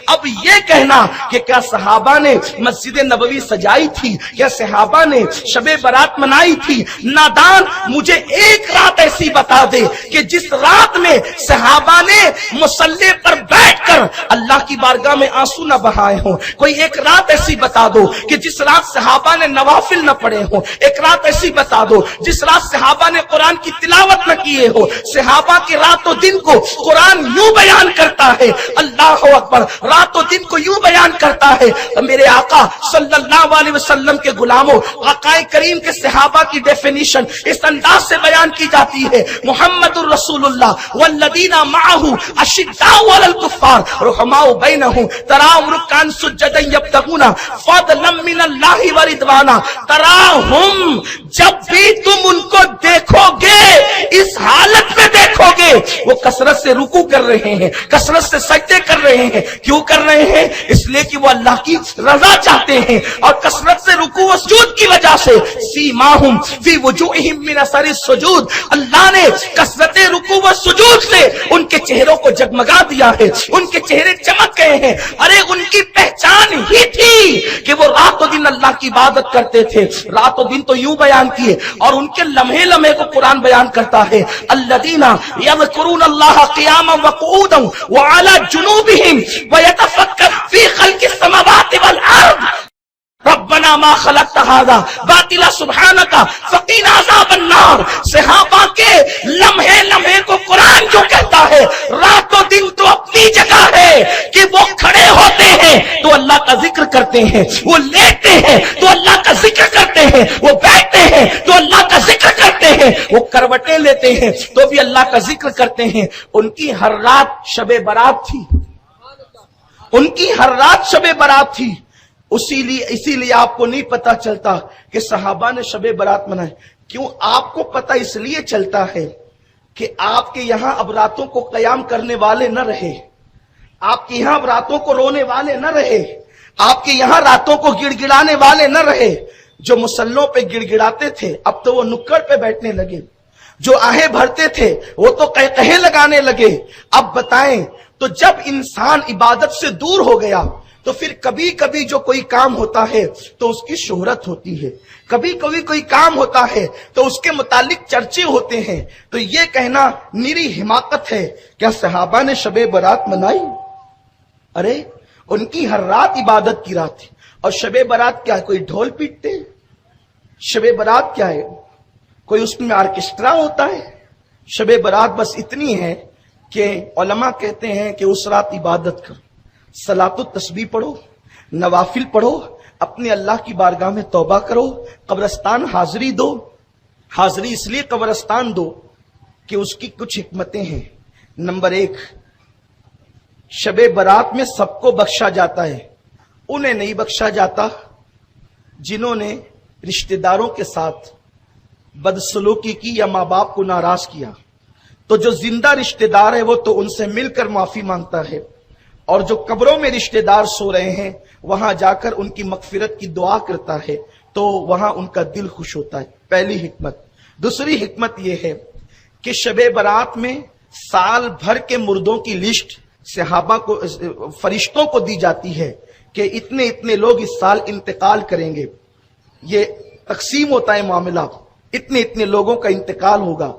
اب یہ کہنا کہ کیا صحابہ نے مسجد نبوی سجائی تھی، کیا صحابہ نے شب برات منائی تھی؟ نادان، مجھے ایک رات ایسی بتا دے کہ جس رات میں صحابہ نے مصلی پر بیٹھ کر اللہ کی بارگاہ میں آنسو نہ بہائے ہوں۔ کوئی ایک رات ایسی بتا دو کہ جس رات صحابہ نے نوافل نہ پڑھے ہوں۔ ایک رات ایسی بتا دو جس رات صحابہ نے قرآن کی تلاوت نہ کیے ہو۔ صحابہ کی رات و دن کو قرآن یوں بیان کرتا ہے، اللہ اکبر، رات و دن کو یوں بیان کرتا ہے۔ میرے آقا صلی اللہ علیہ وسلم کے غلاموں، آقا کریم کے صحابہ کی ڈیفینیشن اس انداز سے بیان کی جاتی ہے، محمد الرسول اللہ والذین معہ اشداء علی الکفار رحماء بینہم تراہم رکعا سجدا یبتغون فضلا من اللہ ورضوانا۔ تراہم، جب بھی تم ان کو دیکھو گے اس حالت میں دیکھو گے وہ کثرت سے رکوع کر رہے ہیں، کثرت سے سجدے کر رہے ہیں۔ کیوں کر رہے ہیں؟ اس لیے کہ وہ اللہ کی رضا چاہتے ہیں، اور کثرت سے رکوع و سجود کی وجہ سے سیماہم فی وجوہہم من اثر السجود، اللہ نے کثرت رکوع و سجود سے ان کے چہروں کو جگمگا دیا ہے، ان کے چہرے چمک گئے ہیں۔ ارے ان کی پہچان ہی تھی کہ وہ رات و دن اللہ کی عبادت کرتے تھے۔ رات و دن تو یوں بیان کیے، اور ان کے لمحے لمحے کو قرآن بیان کرتا ہے، الذین یذکرون اللہ قیاما وقعودا وعلی جنوبہم ویتفکرون فی خلق السماوات والارض ربنا ما خلقت هذا باطلا سبحانک فقنا عذاب النار۔ صحابہ کے لمحے لمحے کو قرآن جو کہتا ہے، رات و دن تو اپنی جگہ ہے کہ وہ کھڑے ہوتے ہیں تو اللہ کا ذکر کرتے ہیں، وہ لیٹتے ہیں تو اللہ کا ذکر کرتے ہیں، وہ بیٹھتے ہیں تو اللہ کا ذکر کرتے ہیں، وہ کروٹیں لیتے ہیں تو بھی اللہ کا ذکر کرتے ہیں۔ ان کی ہر رات شب برات تھی، ان کی ہر رات شب برات تھی۔ اسی لیے آپ کو نہیں پتا چلتا کہ صحابہ نے شب برات منائے۔ کیوں آپ کو پتا اس لیے چلتا ہے کہ آپ کے یہاں اب راتوں کو قیام کرنے والے نہ رہے، آپ کے یہاں اب راتوں کو رونے والے نہ رہے، آپ کے یہاں راتوں کو گڑ گڑانے والے نہ رہے۔ جو مسلوں پہ گڑ گڑاتے تھے اب تو وہ نکڑ پہ بیٹھنے لگے، جو آہیں بھرتے تھے وہ تو قہقہے لگانے لگے۔ اب بتائیں، تو جب انسان عبادت سے دور ہو گیا تو پھر کبھی کبھی جو کوئی کام ہوتا ہے تو اس کی شہرت ہوتی ہے، کبھی کبھی کوئی کام ہوتا ہے تو اس کے متعلق چرچے ہوتے ہیں۔ تو یہ کہنا میری حماقت ہے۔ کیا صحابہ نے شب برات منائی؟ ارے ان کی ہر رات عبادت کی رات تھی۔ اور شب برات کیا ہے؟ کوئی ڈھول پیٹتے؟ شب برات کیا ہے؟ کوئی اس میں آرکیسٹرا ہوتا ہے؟ شب برات بس اتنی ہے کہ علماء کہتے ہیں کہ اس رات عبادت کرو، صلاۃ التسبیح پڑھو، نوافل پڑھو، اپنے اللہ کی بارگاہ میں توبہ کرو، قبرستان حاضری دو۔ حاضری اس لیے قبرستان دو کہ اس کی کچھ حکمتیں ہیں۔ نمبر 1، شب برات میں سب کو بخشا جاتا ہے، انہیں نہیں بخشا جاتا جنہوں نے رشتہ داروں کے ساتھ بدسلوکی کی یا ماں باپ کو ناراض کیا۔ تو جو زندہ رشتہ دار ہے وہ تو ان سے مل کر معافی مانگتا ہے، اور جو قبروں میں رشتہ دار سو رہے ہیں وہاں جا کر ان کی مغفرت کی دعا کرتا ہے تو وہاں ان کا دل خوش ہوتا ہے۔ پہلی حکمت۔ دوسری حکمت یہ ہے کہ شب برات میں سال بھر کے مردوں کی لسٹ صحابہ کو، فرشتوں کو دی جاتی ہے کہ اتنے اتنے لوگ اس سال انتقال کریں گے۔ یہ تقسیم ہوتا ہے معاملہ، اتنے اتنے لوگوں کا انتقال ہوگا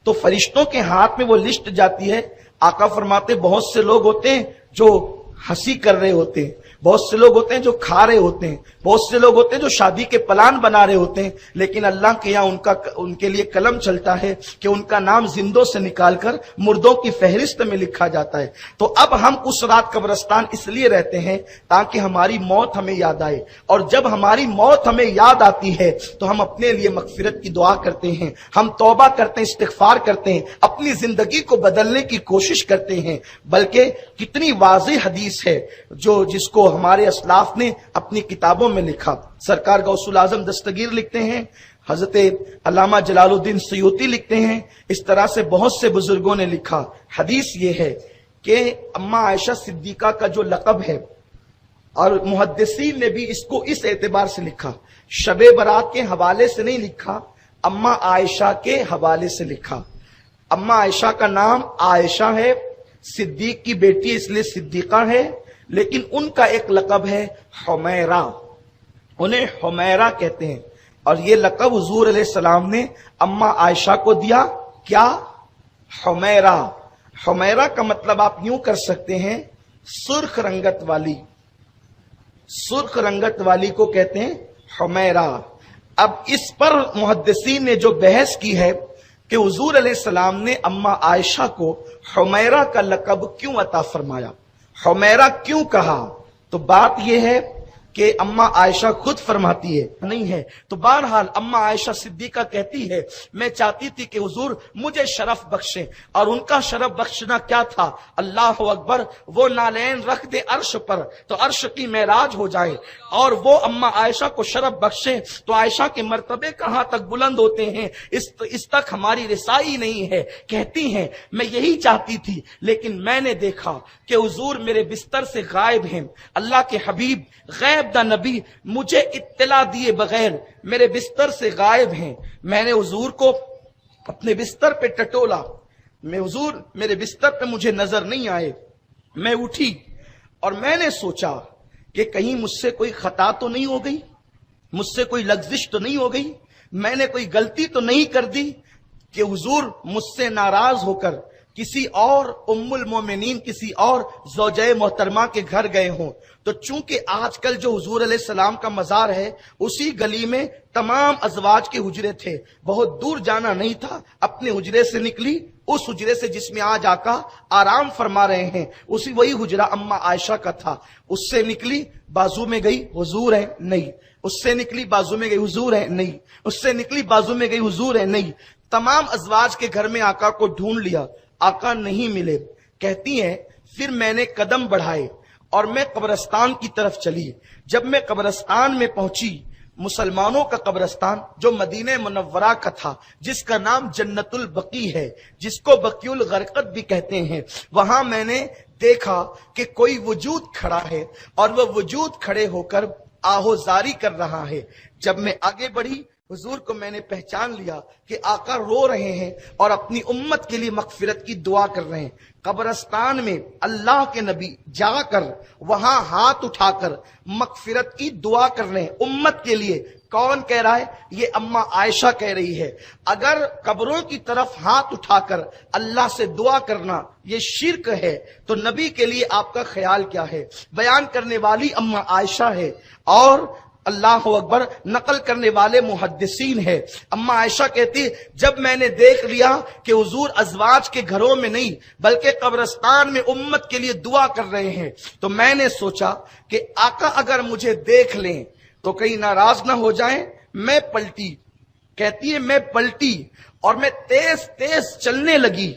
تو فرشتوں کے ہاتھ میں وہ لسٹ جاتی ہے۔ آقا فرماتے بہت سے لوگ ہوتے ہیں جو ہنسی کر رہے ہوتے ہیں، بہت سے لوگ ہوتے ہیں جو کھا رہے ہوتے ہیں، بہت سے لوگ ہوتے ہیں جو شادی کے پلان بنا رہے ہوتے ہیں، لیکن اللہ کے یہاں ان کے لیے قلم چلتا ہے کہ ان کا نام زندوں سے نکال کر مردوں کی فہرست میں لکھا جاتا ہے۔ تو اب ہم اس رات قبرستان اس لیے رہتے ہیں تاکہ ہماری موت ہمیں یاد آئے، اور جب ہماری موت ہمیں یاد آتی ہے تو ہم اپنے لیے مغفرت کی دعا کرتے ہیں، ہم توبہ کرتے ہیں، استغفار کرتے ہیں، اپنی زندگی کو بدلنے کی کوشش کرتے ہیں۔ بلکہ کتنی واضح حدیث ہے جس کو ہمارے اسلاف نے اپنی کتابوں میں لکھا۔ سرکار غوث العظم دستگیر لکھتے ہیں، حضرت علامہ جلال الدین سیوطی لکھتے ہیں، اس طرح سے بہت سے بزرگوں نے لکھا۔ حدیث یہ ہے کہ اماں عائشہ صدیقہ کا جو لقب ہے، اور محدثین نے بھی اس کو اس اعتبار سے لکھا، شب برات کے حوالے سے نہیں لکھا، اماں عائشہ کے حوالے سے لکھا۔ اماں عائشہ کا نام عائشہ ہے، صدیق کی بیٹی اس لیے صدیقہ ہے، لیکن ان کا ایک لقب ہے حمیرہ، انہیں حمیرہ کہتے ہیں، اور یہ لقب حضور علیہ السلام نے اما عائشہ کو دیا، کیا؟ حمیرہ۔ حمیرہ کا مطلب آپ یوں کر سکتے ہیں سرخ رنگت والی، سرخ رنگت والی کو کہتے ہیں حمیرہ۔ اب اس پر محدثین نے جو بحث کی ہے کہ حضور علیہ السلام نے اما عائشہ کو حمیرہ کا لقب کیوں عطا فرمایا، حمیرہ کیوں کہا، تو بات یہ ہے کہ اما عائشہ خود فرماتی ہے نہیں ہے، تو بہرحال اما عائشہ صدیقہ کہتی ہے میں چاہتی تھی کہ حضور مجھے شرف بخشیں، اور ان کا شرف بخشنا کیا تھا، اللہ اکبر، وہ نالین رکھ دے عرش پر تو عرش کی معراج ہو جائے، اور وہ اما عائشہ کو شرف بخشیں تو عائشہ کے مرتبے کہاں تک بلند ہوتے ہیں، اس تک ہماری رسائی نہیں ہے۔ کہتی ہیں میں یہی چاہتی تھی، لیکن میں نے دیکھا کہ حضور میرے بستر سے غائب ہیں، اللہ کے حبیب غیب دا نبی مجھے اطلاع دیے بغیر میرے بستر سے غائب ہیں۔ میں نے حضور کو اپنے بستر پہ ٹٹولا، میں حضور میرے بستر پہ مجھے نظر نہیں آئے۔ میں اٹھی اور میں نے سوچا کہ کہیں مجھ سے کوئی خطا تو نہیں ہو گئی، مجھ سے کوئی لغزش تو نہیں ہو گئی، میں نے کوئی غلطی تو نہیں کر دی کہ حضور مجھ سے ناراض ہو کر کسی اور ام المومنین، کسی اور زوجہ محترمہ کے گھر گئے ہوں۔ تو چونکہ آج کل جو حضور علیہ السلام کا مزار ہے اسی گلی میں تمام ازواج کے حجرے تھے، بہت دور جانا نہیں تھا، اپنے حجرے سے نکلی، اس حجرے سے جس میں آج آقا آرام فرما رہے ہیں وہی حجرہ اما عائشہ کا تھا، اس سے نکلی، بازو میں گئی، حضور ہے نہیں، اس سے نکلی، بازو میں گئی، حضور ہے نہیں، اس سے نکلی، بازو میں گئی، حضور ہے نہیں، تمام ازواج کے گھر میں آقا کو ڈھونڈ لیا، آقا نہیں ملے۔ کہتی ہیں پھر میں نے قدم بڑھائے اور میں قبرستان کی طرف چلی۔ جب میں قبرستان میں پہنچی، مسلمانوں کا قبرستان جو مدینہ منورہ کا تھا، جس کا نام جنت البقیع ہے، جس کو بقیع الغرقد بھی کہتے ہیں، وہاں میں نے دیکھا کہ کوئی وجود کھڑا ہے اور وہ وجود کھڑے ہو کر آہوزاری کر رہا ہے۔ جب میں آگے بڑھی، حضور کو میں نے پہچان لیا کہ آقا رو رہے ہیں اور اپنی امت کے لیے مغفرت کی دعا کر رہے ہیں۔ قبرستان میں اللہ کے نبی جا کر وہاں ہاتھ اٹھا کر مغفرت کی دعا کر رہے ہیں امت کے لیے۔ کون کہہ رہا ہے؟ یہ اما عائشہ کہہ رہی ہے۔ اگر قبروں کی طرف ہاتھ اٹھا کر اللہ سے دعا کرنا یہ شرک ہے تو نبی کے لیے آپ کا خیال کیا ہے؟ بیان کرنے والی اما عائشہ ہے اور اللہ اکبر نقل کرنے والے محدثین ہے۔ اما عائشہ کہتی جب میں نے دیکھ لیا کہ حضور ازواج کے گھروں میں نہیں بلکہ قبرستان میں امت کے لیے دعا کر رہے ہیں تو میں نے سوچا کہ آقا اگر مجھے دیکھ لیں تو کہیں ناراض نہ ہو جائیں۔ میں پلٹی، کہتی ہے میں پلٹی اور میں تیز تیز چلنے لگی،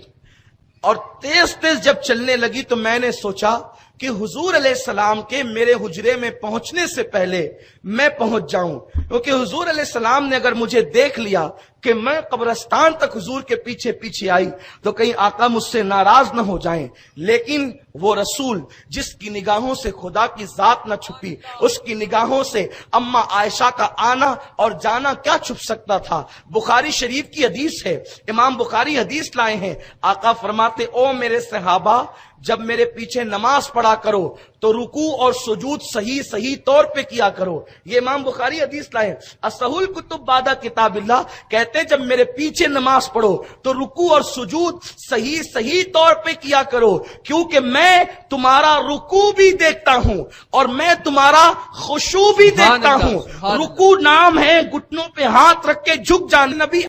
اور تیز تیز جب چلنے لگی تو میں نے سوچا کہ حضور علیہ السلام کے میرے حجرے میں پہنچنے سے پہلے میں پہنچ جاؤں، کیونکہ حضور علیہ السلام نے اگر مجھے دیکھ لیا کہ میں قبرستان تک حضور کے پیچھے پیچھے آئی تو کہیں آقا مجھ سے ناراض نہ ہو جائیں۔ لیکن وہ رسول جس کی نگاہوں سے خدا کی ذات نہ چھپی، اس کی نگاہوں سے اما عائشہ کا آنا اور جانا کیا چھپ سکتا تھا؟ بخاری شریف کی حدیث ہے، امام بخاری حدیث لائے ہیں، آقا فرماتے او میرے صحابہ جب میرے پیچھے نماز پڑھا کرو تو رکوع اور سجود صحیح طور پہ کیا کرو۔ یہ امام بخاری حدیث لائے، اصح الکتب بعد کتاب اللہ، کہتے ہیں جب میرے پیچھے نماز پڑھو تو رکوع اور سجود صحیح طور پہ کیا کرو، کیونکہ میں تمہارا رکوع بھی دیکھتا ہوں اور میں تمہارا خشوع بھی دیکھتا ہوں۔ رکوع نام ہے گھٹنوں پہ ہاتھ رکھ کے جھک جانا، نبی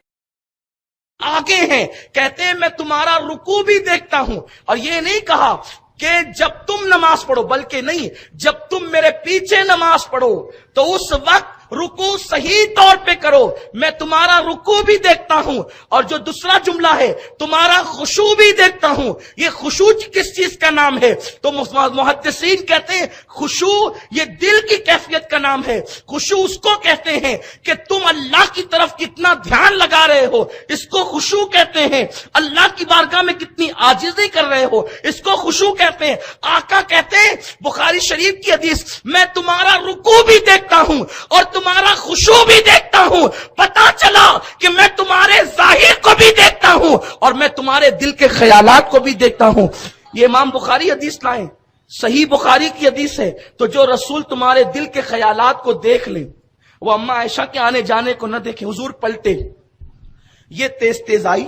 آگے ہیں، کہتے ہیں میں تمہارا رکوع بھی دیکھتا ہوں، اور یہ نہیں کہا کہ جب تم نماز پڑھو، بلکہ نہیں، جب تم میرے پیچھے نماز پڑھو تو اس وقت رکوع صحیح طور پہ کرو، میں تمہارا رکوع بھی دیکھتا ہوں، اور جو دوسرا جملہ ہے تمہارا خشوع بھی دیکھتا ہوں۔ یہ خشوع کس چیز کا نام ہے؟ تو محدثین کہتے ہیں خشوع یہ دل کی کیفیت کا نام ہے۔ خشوع اس کو کہتے ہیں کہ تم اللہ کی طرف کتنا دھیان لگا رہے ہو، اس کو خشوع کہتے ہیں۔ اللہ کی بارگاہ میں کتنی عاجزی کر رہے ہو، اس کو خشوع کہتے ہیں۔ آقا کہتے ہیں بخاری شریف کی حدیث، میں تمہارا رکوع بھی دیکھتا ہوں اور تمہارا خشوع بھی دیکھتا ہوں۔ پتا چلا کہ میں تمہارے ظاہر کو بھی دیکھتا ہوں اور میں تمہارے دل کے خیالات کو بھی دیکھتا ہوں۔ یہ امام بخاری حدیث لائیں، صحیح بخاری کی حدیث ہے، تو جو رسول تمہارے دل کے خیالات کو دیکھ لیں وہ اما عائشہ کے آنے جانے کو نہ دیکھیں۔ حضور پلٹے، یہ تیز تیز آئی،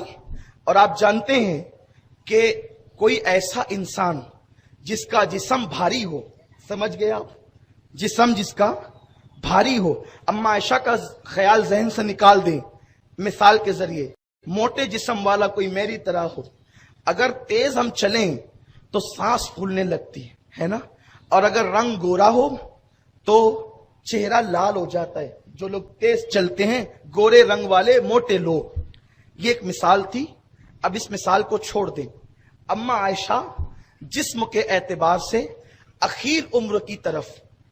اور آپ جانتے ہیں کہ کوئی ایسا انسان جس کا جسم بھاری ہو، سمجھ گئے آپ، جسم جس کا بھاری ہو، اما عائشہ کا خیال ذہن سے نکال دیں مثال کے ذریعے، موٹے جسم والا کوئی میری طرح ہو، اگر تیز ہم چلیں تو سانس پھولنے لگتی ہے نا، اور اگر رنگ گورا ہو تو چہرہ لال ہو جاتا ہے۔ جو لوگ تیز چلتے ہیں، گورے رنگ والے موٹے لوگ، یہ ایک مثال تھی۔ اب اس مثال کو چھوڑ دیں، اما عائشہ جسم کے اعتبار سے اخیر عمر کی طرف،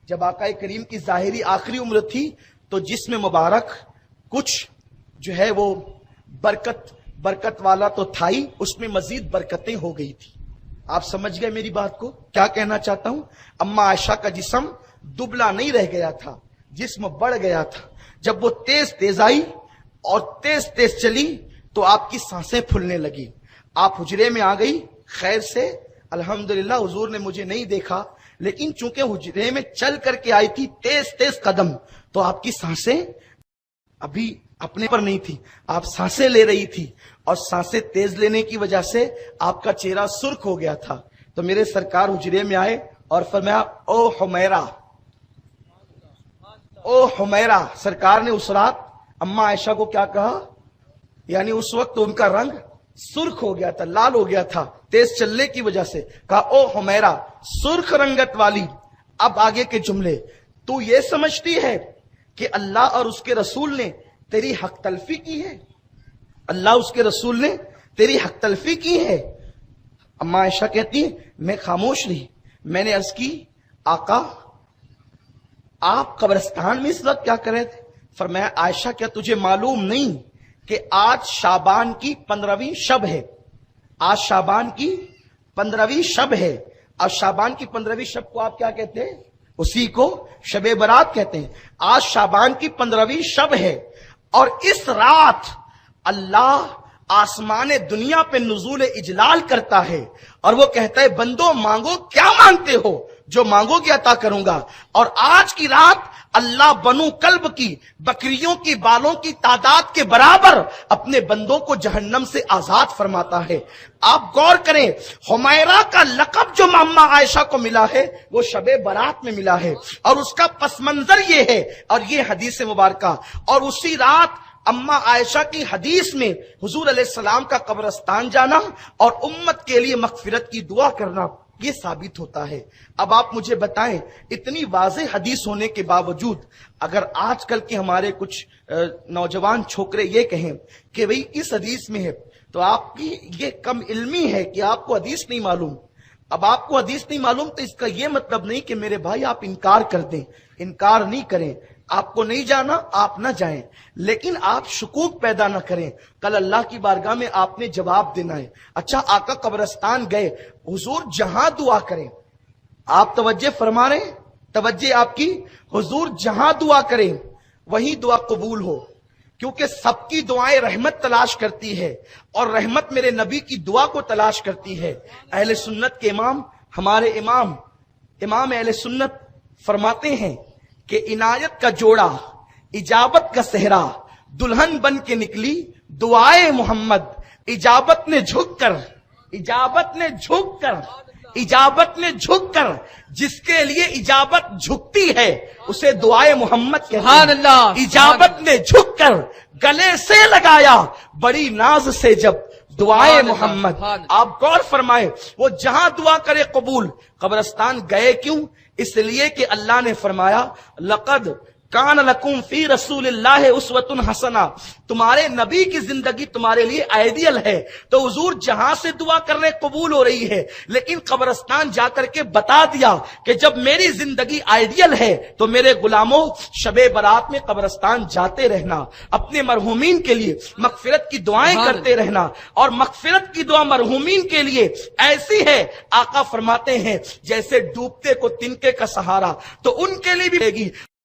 جب آقا کریم کی ظاہری آخری عمر تھی تو جسم مبارک کچھ جو ہے وہ برکت والا تو تھا ہی، اس میں مزید برکتیں ہو گئی تھی۔ آپ سمجھ گئے میری بات کو؟ کیا کہنا چاہتا ہوں؟ اما عائشہ کا جسم دبلا نہیں رہ گیا تھا، جسم بڑھ گیا تھا۔ جب وہ تیز تیز آئی اور تیز تیز چلی تو آپ کی سانسیں پھولنے لگی۔ آپ حجرے میں آ گئی خیر سے، الحمدللہ حضور نے مجھے نہیں دیکھا، لیکن چونکہ حجرے میں چل کر کے آئی تھی تیز تیز قدم، تو آپ کی سانسیں ابھی اپنے پر نہیں تھی، آپ سانسیں لے رہی تھی، اور سانسیں تیز لینے کی وجہ سے آپ کا چہرہ سرخ ہو گیا تھا۔ تو میرے سرکار حجرے میں آئے اور فرمایا او حمیرہ، او حمیرہ۔ سرکار نے اس رات اما عائشہ کو کیا کہا؟ یعنی اس وقت ان کا رنگ سرخ ہو گیا تھا، لال ہو گیا تھا تیز چلنے کی وجہ سے، کہا او حمیرہ سرخ رنگت والی۔ اب آگے کے جملے، تو یہ سمجھتی ہے کہ اللہ اور اس کے رسول نے تیری حق تلفی کی ہے؟ اللہ اس کے رسول نے تیری حق تلفی کی ہے؟ اما عائشہ کہتی ہے میں خاموش رہی۔ میں نے عرض کی آقا آپ قبرستان میں اس وقت کیا کر رہے تھے؟ فرمایا عائشہ کیا تجھے معلوم نہیں کہ آج شعبان کی 15ویں شب ہے؟ آج شعبان کی 15ویں شب ہے، اور شعبان کی 15ویں شب کو آپ کیا کہتے ہیں؟ اسی کو شب برات کہتے ہیں۔ آج شعبان کی 15ویں شب ہے، اور اس رات اللہ آسمان دنیا پہ نزول اجلال کرتا ہے، اور وہ کہتا ہے بندو مانگو کیا مانگتے ہو، جو مانگو گے عطا کروں گا۔ اور آج کی رات اللہ بنو کلب کی بکریوں کی بالوں کی تعداد کے برابر اپنے بندوں کو جہنم سے آزاد فرماتا ہے۔ آپ غور کریں، حمیرہ کا لقب جو اما عائشہ کو ملا ہے وہ شب برات میں ملا ہے، اور اس کا پس منظر یہ ہے، اور یہ حدیث مبارکہ۔ اور اسی رات اما عائشہ کی حدیث میں حضور علیہ السلام کا قبرستان جانا اور امت کے لیے مغفرت کی دعا کرنا، یہ ثابت ہوتا ہے۔ اب آپ مجھے بتائیں، اتنی واضح حدیث ہونے کے باوجود اگر آج کل کے ہمارے کچھ نوجوان چھوکرے یہ کہیں کہ بھئی اس حدیث میں ہے، تو آپ کی یہ کم علمی ہے کہ آپ کو حدیث نہیں معلوم۔ اب آپ کو حدیث نہیں معلوم تو اس کا یہ مطلب نہیں کہ میرے بھائی آپ انکار کر دیں، انکار نہیں کریں۔ آپ کو نہیں جانا آپ نہ جائیں، لیکن آپ شکوک پیدا نہ کریں۔ کل اللہ کی بارگاہ میں آپ نے جواب دینا ہے۔ اچھا آقا قبرستان گئے، حضور جہاں دعا کریں، آپ توجہ فرما رہے ہیں؟ توجہ آپ کی، حضور جہاں دعا کریں وہی دعا قبول ہو، کیونکہ سب کی دعائیں رحمت تلاش کرتی ہے، اور رحمت میرے نبی کی دعا کو تلاش کرتی ہے۔ اہل سنت کے امام، ہمارے امام اہل سنت فرماتے ہیں کہ عنایت کا جوڑا، اجابت کا صحرا، دلہن بن کے نکلی دعائے محمد، اجابت نے جھک کر جس کے لیے اجابت جھکتی ہے اسے دعائے محمد کہتے ہیں۔ اجابت نے جھک کر گلے سے لگایا بڑی ناز سے جب دعائے محمد۔ آپ غور فرمائے، وہ جہاں دعا کرے قبول۔ قبرستان گئے کیوں؟ اس لیے کہ اللہ نے فرمایا لقد کان لکم فی رسول اللہ اسوۃ حسنہ، تمہارے نبی کی زندگی تمہارے لیے آئیڈیل ہے۔ تو حضور جہاں سے دعا کرنے قبول ہو رہی ہے، لیکن قبرستان جا کر کے بتا دیا کہ جب میری زندگی آئیڈیل ہے تو میرے غلاموں شب برات میں قبرستان جاتے رہنا، اپنے مرحومین کے لیے مغفرت کی دعائیں کرتے رہنا، اور مغفرت کی دعا مرحومین کے لیے ایسی ہے، آقا فرماتے ہیں جیسے ڈوبتے کو تنکے کا سہارا، تو ان کے لیے بھی ملے گی۔